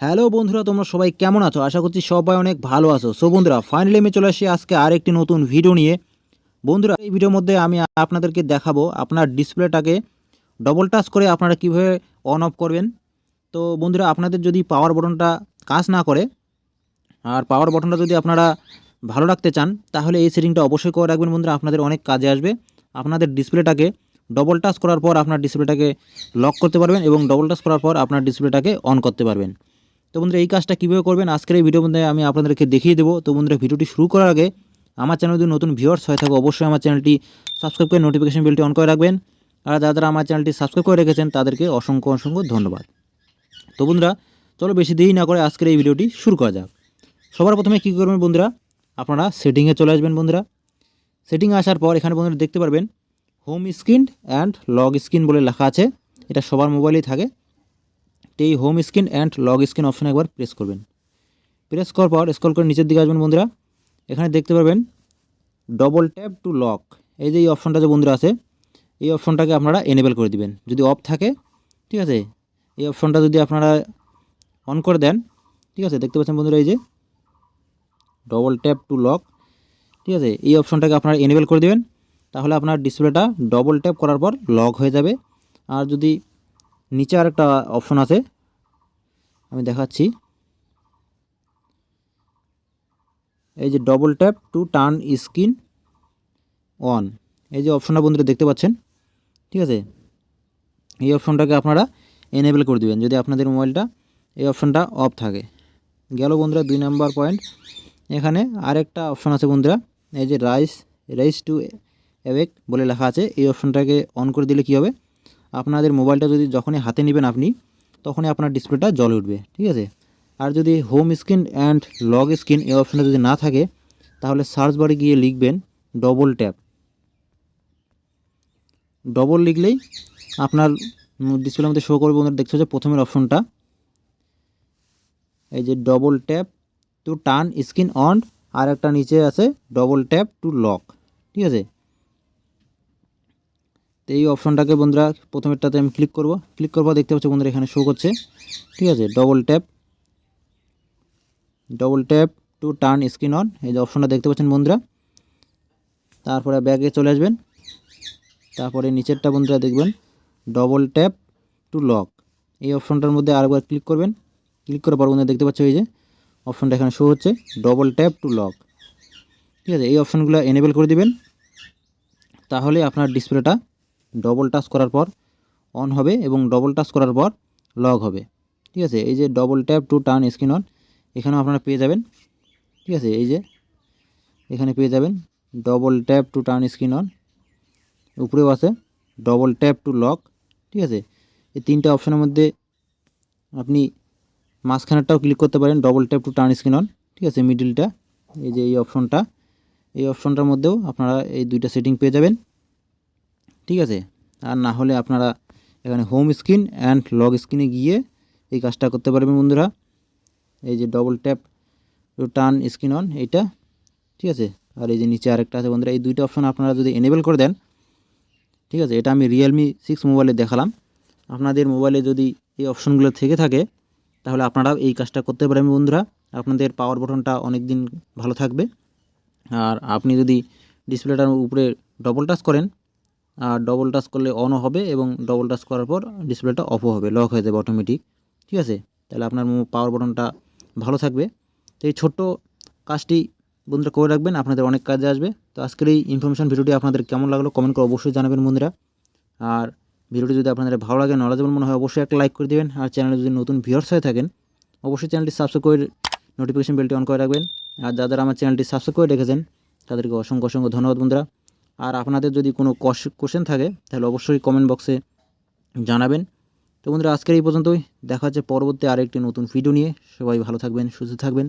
Hello বন্ধুরা, তোমরা সবাই কেমন আছো? আশা করছি সবাই অনেক ভালো আছো। সো বন্ধুরা, ফাইনালি আমি চলে আসি আজকে আরেকটি নতুন ভিডিও নিয়ে। বন্ধুরা, এই ভিডিওর মধ্যে আমি আপনাদেরকে দেখাবো আপনার ডিসপ্লেটাকে ডবল টাচ করে আপনারা কীভাবে অন অফ করবেন। তো বন্ধুরা, আপনাদের যদি পাওয়ার বাটনটা কাজ না করে আর পাওয়ার বাটনটা যদি আপনারা ভালো রাখতে চান, তাহলে এই সেটিংটা অবশ্যই করে রাখবেন বন্ধুরা, আপনাদের অনেক কাজে আসবে। আপনাদের ডিসপ্লেটাকে ডবল টাচ করার পর আপনার ডিসপ্লেটাকে লক করতে পারবেন এবং ডবল টাচ করার পর আপনার ডিসপ্লেটাকে অন করতে পারবেন। তো বন্ধুরা, এই কাজটা কীভাবে করবেন আজকের এই ভিডিওর মধ্যে আমি আপনাদেরকে দেখিয়ে দেবো। তো বন্ধুরা, ভিডিওটি শুরু করার আগে আমার চ্যানেল যদি নতুন ভিউয়ার্স হয়ে থাকে অবশ্যই আমার চ্যানেলটি সাবস্ক্রাইব করে নোটিফিকেশন বেলটি অন করে রাখবেন। আর যারা আমার চ্যানেলটি সাবস্ক্রাইব করে রেখেছেন তাদেরকে অসংখ্য অসংখ্য ধন্যবাদ। তো বন্ধুরা, চলো বেশি দেরি না করে আজকের এই ভিডিওটি শুরু করা যাক। সবার প্রথমে কী করবেন বন্ধুরা, আপনারা সেটিংয়ে চলে আসবেন। বন্ধুরা, সেটিংয়ে আসার পর এখানে বন্ধুরা দেখতে পারবেন home screen and log screen বলে লেখা আছে। এটা সবার মোবাইলেই থাকে। তো এই home screen and log screen অপশানে একবার প্রেস করবেন। প্রেস করার পর স্ক্রল করে নিচের দিকে আসবেন বন্ধুরা, এখানে দেখতে পারবেন ডবল ট্যাপ টু লক। এই যে এই অপশনটা যে বন্ধুরা আছে, এই অপশনটাকে আপনারা এনেবেল করে দিবেন যদি অফ থাকে। ঠিক আছে, এই অপশনটা যদি আপনারা অন করে দেন, ঠিক আছে, দেখতে পাচ্ছেন বন্ধুরা এই যে ডবল ট্যাপ টু লক। ঠিক আছে, এই অপশনটাকে আপনারা এনেবেল করে দেবেন, তাহলে আপনার ডিসপ্লেটা ডবল ট্যাপ করার পর লক হয়ে যাবে। আর যদি নিচে আরেকটা অপশন আছে, আমি দেখাচ্ছি, এই যে double tap to turn screen on, এই যে অপশনটা বন্ধুরা দেখতে পাচ্ছেন। ঠিক আছে, এই অপশনটাকে আপনারা এনেবেল করে দেবেন যদি আপনাদের মোবাইলটা এই অপশনটা অফ থাকে। গেল বন্ধুরা 2 নাম্বার পয়েন্ট। এখানে আরেকটা অপশন আছে বন্ধুরা, এই যে রাইস টু অ্যাওয়েক বলে লেখা আছে। এই অপশনটাকে অন করে দিলে কী হবে, আপনাদের মোবাইলটা যদি যখনই হাতে নেবেন আপনি, তখনই আপনার ডিসপ্লেটা জ্বলে উঠবে। ঠিক আছে, আর যদি home screen and log screen এই অপশনটা যদি না থাকে, তাহলে সার্চ বারে গিয়ে লিখবেন ডবল ট্যাপ। ডবল লিখলেই আপনার ডিসপ্লের মধ্যে শো করবে বন্ধুরা। দেখছো যে প্রথমের অপশনটা, এই যে double tap to turn screen on, আর একটা নিচে আছে ডবল ট্যাপ টু লক। ঠিক আছে, তো এই অপশনটাকে বন্ধুরা প্রথমেরটাতে আমি ক্লিক করব। ক্লিক করবো দেখতে পাচ্ছি বন্ধুরা এখানে শো করছে। ঠিক আছে, double tap to turn screen on, এই যে অপশনটা দেখতে পাচ্ছেন বন্ধুরা। তারপরে ব্যাগে চলে আসবেন, তারপরে নিচেরটা বন্ধুরা দেখবেন ডবল ট্যাপ টু লক। এই অপশনটার মধ্যে আরেকবার ক্লিক করবেন। ক্লিক করার পর বন্ধুরা দেখতে পাচ্ছ এই যে অপশনটা এখানে শো হচ্ছে ডবল ট্যাপ টু লক। ঠিক আছে, এই অপশনগুলো এনেবেল করে দিবেন, তাহলে আপনার ডিসপ্লেটা ডবল টাচ করার পর অন হবে এবং ডবল টাচ করার পর লক হবে। ঠিক আছে, এই যে double tap to turn screen on এখানেও আপনারা পেয়ে যাবেন। ঠিক আছে, এই যে এখানে পেয়ে যাবেন double tap to turn screen on, উপরেও আছে ডবল ট্যাপ টু লক। ঠিক আছে, এই তিনটে অপশনের মধ্যে আপনি মাঝখানেরটাও ক্লিক করতে পারেন, double tap to turn screen on. ঠিক আছে, মিডিলটা এই যে এই অপশনটার মধ্যেও আপনারা এই দুইটা সেটিং পেয়ে যাবেন। ঠিক আছে, আর না হলে আপনারা এখানে হোম স্ক্রিন অ্যান্ড লগ স্ক্রিনে গিয়ে এই কাজটা করতে পারবেন বন্ধুরা। এই যে double tap to turn screen on এইটা। ঠিক আছে, আর এই যে নিচে আরেকটা আছে বন্ধুরা, এই দুইটা অপশন আপনারা যদি এনেবেল করে দেন, ঠিক আছে, এটা আমি রিয়েলমি 6 মোবাইলে দেখালাম। আপনাদের মোবাইলে যদি এই অপশনগুলো থেকে থাকে, তাহলে আপনারাও এই কাজটা করতে পারেন বন্ধুরা। আপনাদের পাওয়ার বাটনটা অনেক দিন ভালো থাকবে। আর আপনি যদি ডিসপ্লেটার উপরে ডবল টাচ করেন, আর ডবল টাচ করলে অনও হবে এবং ডবল টাচ করার পর ডিসপ্লেটা অফও হবে, লক হয়ে যাবে অটোমেটিক। ঠিক আছে, তাহলে আপনার পাওয়ার বাটনটা ভালো থাকবে। তো এই ছোট্ট কাজটি বন্ধুরা করে রাখবেন, আপনাদের অনেক কাজে আসবে। তো আজকের এই ইনফরমেশন ভিডিওটি আপনাদের কেমন লাগলো কমেন্ট করে অবশ্যই জানাবেন বন্ধুরা। আর ভিডিওটি যদি আপনাদের ভালো লাগে, নলেজেবল মনে হয়, অবশ্যই একটা লাইক করে দেবেন। আর চ্যানেলে যদি নতুন ভিউয়ার্স হয়ে থাকেন অবশ্যই চ্যানেলটি সাবস্ক্রাইব করে নোটিফিকেশন বেলটি অন করে রাখবেন। আর যারা আমার চ্যানেলটি সাবস্ক্রাইব করে রেখেছেন তাদেরকে অসংখ্য অসংখ্য ধন্যবাদ বন্ধুরা। আর আপনাদের যদি কোনো কোশ্চেন থাকে তাহলে অবশ্যই কমেন্ট বক্সে জানাবেন। তো বন্ধুরা, আজকের এই পর্যন্তই, দেখা হচ্ছে পরবর্তী আরেকটি নতুন ভিডিও নিয়ে। সবাই ভালো থাকবেন, সুস্থ থাকবেন।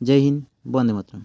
জয় হিন্দ, বন্দে মাতরম।